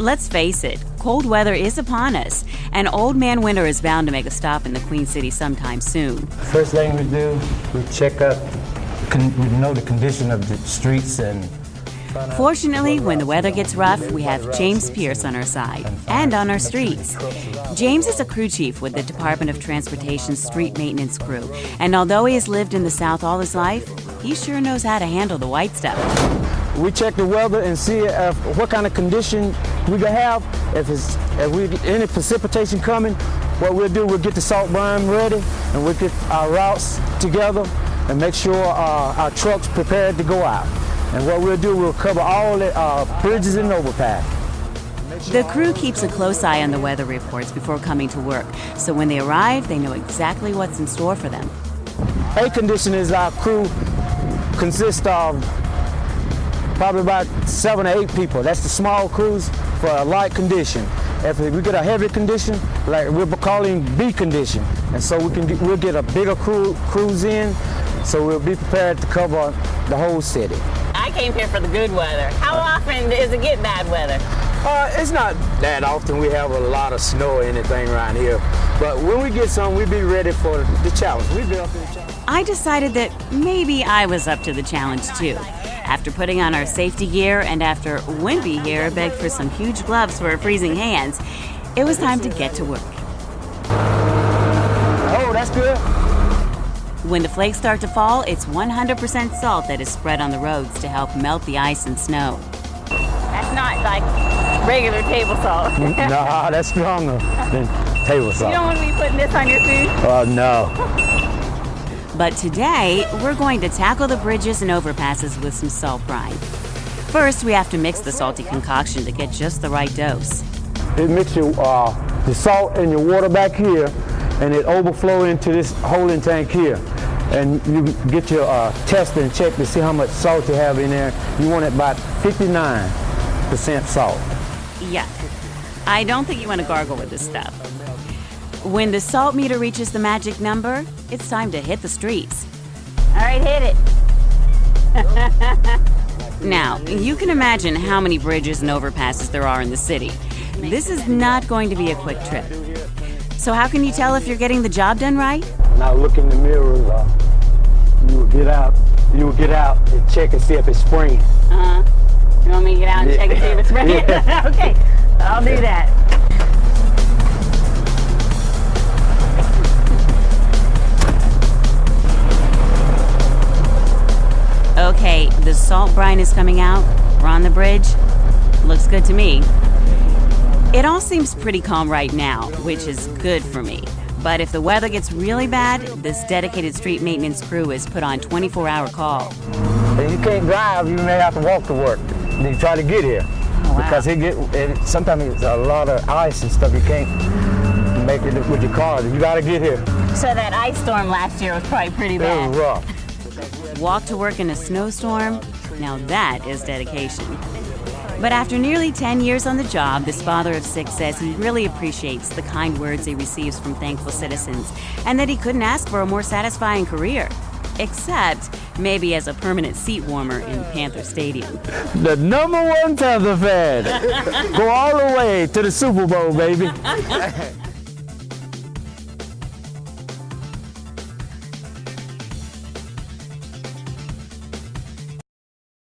Let's face it, cold weather is upon us, and Old Man Winter is bound to make a stop in the Queen City sometime soon. First thing we do, we check up, we know the condition of the streets and... Fortunately, when the weather gets rough, we have James Pierce on our side and on our streets. James is a crew chief with the Department of Transportation's street maintenance crew, and although he has lived in the South all his life, he sure knows how to handle the white stuff. We check the weather and see what kind of condition we can have. If we get any precipitation coming, what we'll do, we'll get the salt brine ready, and we'll get our routes together and make sure our trucks prepared to go out. And what we'll do, we'll cover all the bridges and overpass. The crew keeps a close eye on the weather reports before coming to work, so when they arrive, they know exactly what's in store for them. Air conditioners, our crew consists of probably about 7 or 8 people. That's the small crews for a light condition. If we get a heavy condition, like we're calling B condition, and so we'll get a bigger crews in, so we'll be prepared to cover the whole city. I came here for the good weather. How often does it get bad weather? It's not that often. We have a lot of snow or anything around here, but when we get some, we'll be ready for the challenge. We'll be up to the challenge. I decided that maybe I was up to the challenge too. After putting on our safety gear and after Wimpy here begged for some huge gloves for our freezing hands, it was time to get to work. Oh, that's good. When the flakes start to fall, it's 100% salt that is spread on the roads to help melt the ice and snow. That's not like regular table salt. Nah, that's stronger than table salt. You don't want to be putting this on your food? Oh, no. But today, we're going to tackle the bridges and overpasses with some salt brine. First, we have to mix the salty concoction to get just the right dose. It mixes the salt and your water back here, and it overflow into this holding tank here. And you get your test and check to see how much salt you have in there. You want it about 59% salt. Yeah, I don't think you want to gargle with this stuff. When the salt meter reaches the magic number, it's time to hit the streets. All right, hit it. Now, you can imagine how many bridges and overpasses there are in the city. This is not going to be a quick trip. So how can you tell if you're getting the job done right? Now look in the mirror. You will get out and check and see if it's spraying. You want me to get out and check and see if it's ready? Yeah. Okay, I'll do that. Okay, the salt brine is coming out. We're on the bridge. Looks good to me. It all seems pretty calm right now, which is good for me. But if the weather gets really bad, this dedicated street maintenance crew is put on 24-hour call. And you can't drive, you may have to walk to work. You try to get here. Oh, wow. Because sometimes it's a lot of ice and stuff. You can't make it with your car. You got to get here. So that ice storm last year was probably pretty bad. It was rough. Walk to work in a snowstorm? Now that is dedication. But after nearly 10 years on the job, this father of 6 says he really appreciates the kind words he receives from thankful citizens and that he couldn't ask for a more satisfying career. Except maybe as a permanent seat warmer in Panther Stadium. The #1 Panther fan. Go all the way to the Super Bowl, baby.